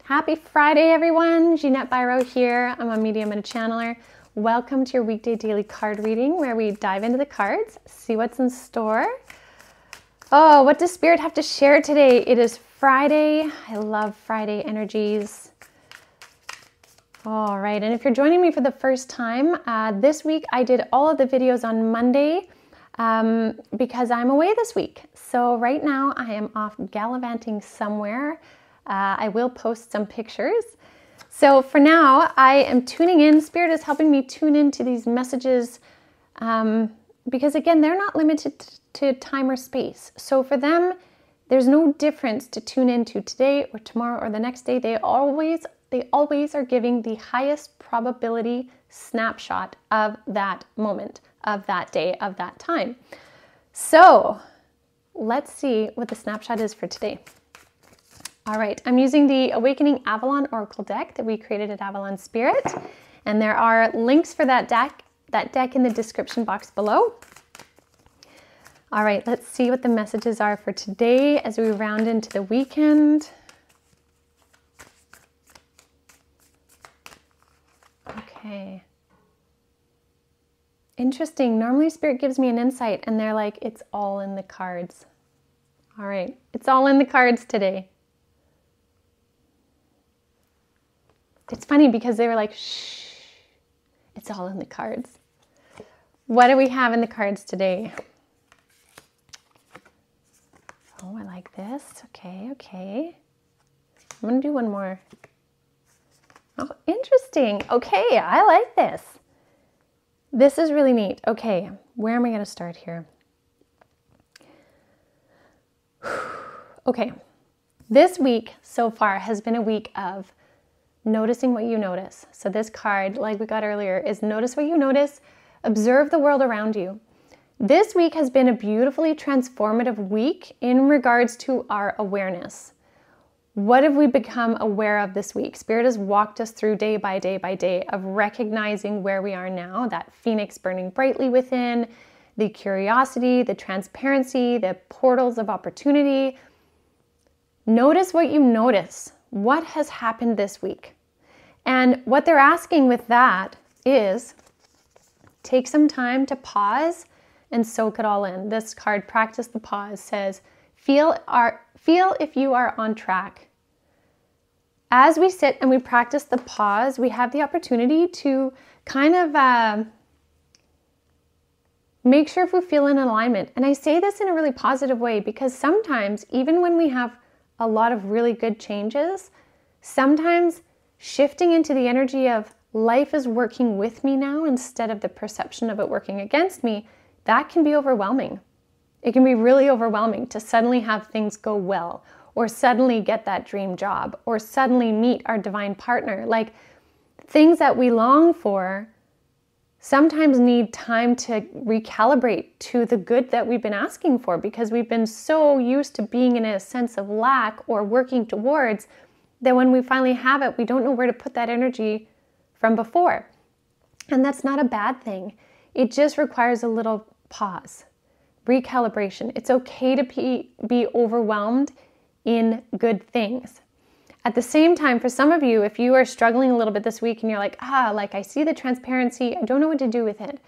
Happy Friday, everyone. Jeanette Biro here. I'm a medium and a channeler. Welcome to your weekday daily card reading where we dive into the cards, see what's in store. Oh, what does Spirit have to share today? It is Friday. I love Friday energies. All right, and if you're joining me for the first time, this week I did all of the videos on Monday because I'm away this week. So right now I am off gallivanting somewhere. I will post some pictures. So for now, I am tuning in. Spirit is helping me tune into these messages because again, they're not limited to time or space. So for them, there's no difference to tune into today or tomorrow or the next day. They always are giving the highest probability snapshot of that moment, of that day, of that time. So let's see what the snapshot is for today. All right, I'm using the Awakening Avalon Oracle deck that we created at Avalon Spirit, and there are links for that deck in the description box below. All right, let's see what the messages are for today as we round into the weekend. Okay. Interesting. Normally Spirit gives me an insight and they're like, it's all in the cards. All right, it's all in the cards today. It's funny because they were like, shh, it's all in the cards. What do we have in the cards today? Oh, I like this. Okay, okay. I'm going to do one more. Oh, interesting. Okay, I like this. This is really neat. Okay, where am I going to start here? Okay, this week so far has been a week of noticing what you notice. So this card, like we got earlier, is notice what you notice, observe the world around you. This week has been a beautifully transformative week in regards to our awareness. What have we become aware of this week? Spirit has walked us through day by day by day of recognizing where we are now, that phoenix burning brightly within, the curiosity, the transparency, the portals of opportunity. Notice what you notice. What has happened this week? And what they're asking with that is take some time to pause and soak it all in. This card, Practice the Pause, says, feel if you are on track. As we sit and we practice the pause, we have the opportunity to kind of make sure if we feel in alignment. And I say this in a really positive way because sometimes, even when we have a lot of really good changes, sometimes shifting into the energy of life is working with me now instead of the perception of it working against me, that can be overwhelming. It can be really overwhelming to suddenly have things go well, or suddenly get that dream job, or suddenly meet our divine partner. Like, things that we long for sometimes need time to recalibrate to the good that we've been asking for because we've been so used to being in a sense of lack or working towards that when we finally have it, we don't know where to put that energy from before. And that's not a bad thing. It just requires a little pause, recalibration. It's okay to be overwhelmed in good things. At the same time, for some of you, if you are struggling a little bit this week and you're like, I see the transparency, I don't know what to do with it,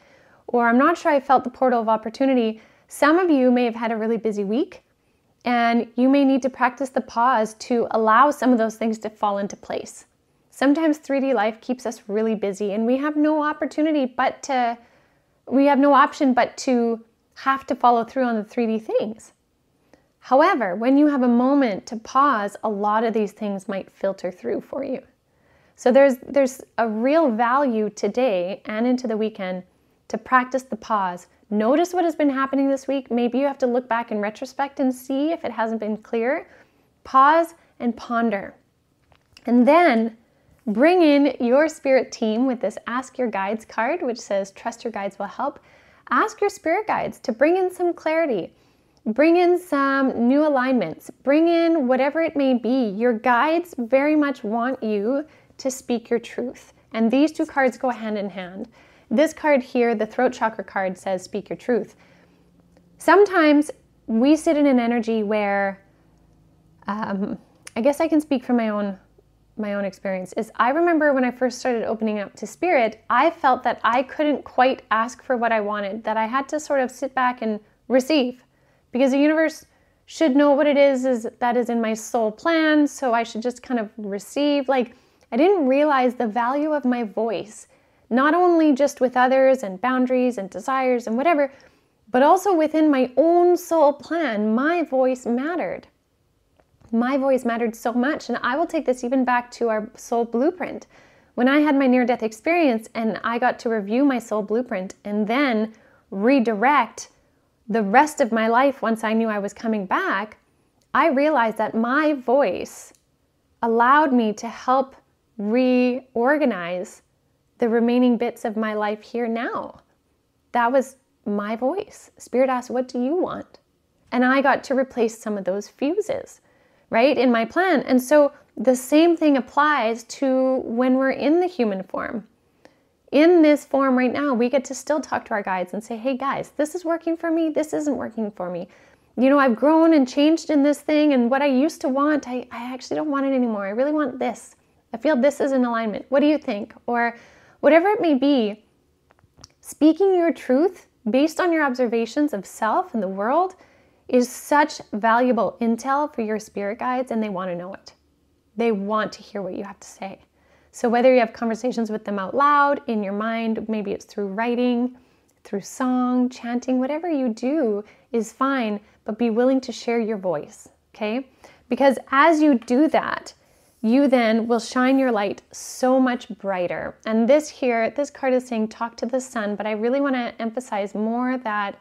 or I'm not sure I felt the portal of opportunity, some of you may have had a really busy week and you may need to practice the pause to allow some of those things to fall into place. Sometimes 3D life keeps us really busy and we have no option but to have to follow through on the 3D things. However, when you have a moment to pause, a lot of these things might filter through for you. So there's a real value today and into the weekend to practice the pause. Notice what has been happening this week. Maybe you have to look back in retrospect and see if it hasn't been clear. Pause and ponder. And then bring in your spirit team with this Ask Your Guides card, which says, trust your guides will help. Ask your spirit guides to bring in some clarity. Bring in some new alignments. Bring in whatever it may be. Your guides very much want you to speak your truth. And these two cards go hand in hand. This card here, the throat chakra card, says speak your truth. Sometimes we sit in an energy where, I guess I can speak from my my own experience, is I remember when I first started opening up to spirit, I felt that I couldn't quite ask for what I wanted, that I had to sort of sit back and receive, because the universe should know what it is that is in my soul plan, so I should just kind of receive. Like, I didn't realize the value of my voice, not only just with others and boundaries and desires and whatever, but also within my own soul plan. My voice mattered. My voice mattered so much. And I will take this even back to our soul blueprint. When I had my near-death experience and I got to review my soul blueprint and then redirect the rest of my life once I knew I was coming back, I realized that my voice allowed me to help reorganize the remaining bits of my life here now. That was my voice. Spirit asked, what do you want? And I got to replace some of those fuses, right, in my plan. And so the same thing applies to when we're in the human form. In this form right now, we get to still talk to our guides and say, hey guys, this is working for me. This isn't working for me. You know, I've grown and changed in this thing, and what I used to want, I actually don't want it anymore. I really want this. I feel this is in alignment. What do you think? Or whatever it may be, speaking your truth based on your observations of self and the world is such valuable intel for your spirit guides, and they want to know it. They want to hear what you have to say. So whether you have conversations with them out loud, in your mind, maybe it's through writing, through song, chanting, whatever you do is fine, but be willing to share your voice, okay? Because as you do that, you then will shine your light so much brighter. And this card is saying talk to the sun, but I really want to emphasize more that,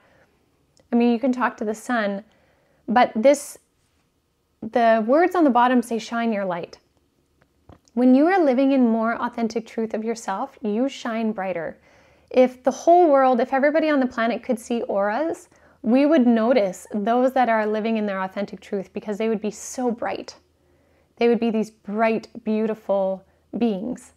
I mean, you can talk to the sun, but the words on the bottom say shine your light. When you are living in more authentic truth of yourself, you shine brighter. If the whole world, if everybody on the planet could see auras, we would notice those that are living in their authentic truth, because they would be so bright. They would be these bright, beautiful beings.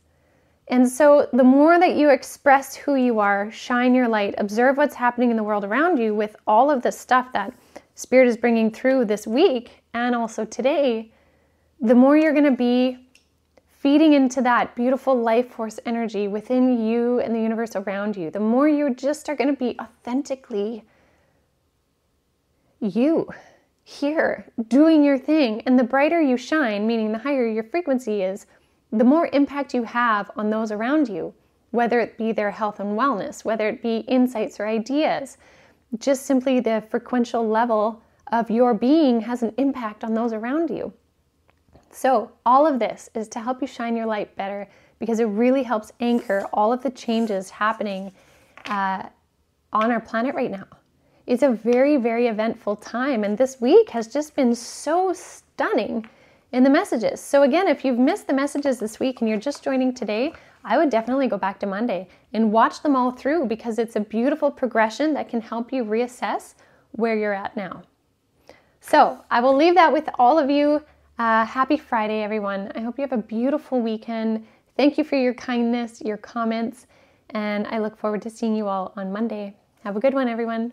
And so the more that you express who you are, shine your light, observe what's happening in the world around you with all of the stuff that Spirit is bringing through this week and also today, the more you're going to be feeding into that beautiful life force energy within you and the universe around you. The more you just are going to be authentically you, here, doing your thing. And the brighter you shine, meaning the higher your frequency is, the more impact you have on those around you, whether it be their health and wellness, whether it be insights or ideas. Just simply the frequential level of your being has an impact on those around you. So all of this is to help you shine your light better, because it really helps anchor all of the changes happening on our planet right now. It's a very, very eventful time, and this week has just been so stunning in the messages. So again, if you've missed the messages this week and you're just joining today, I would definitely go back to Monday and watch them all through, because it's a beautiful progression that can help you reassess where you're at now. So I will leave that with all of you. Happy Friday, everyone. I hope you have a beautiful weekend. Thank you for your kindness, your comments, and I look forward to seeing you all on Monday. Have a good one, everyone.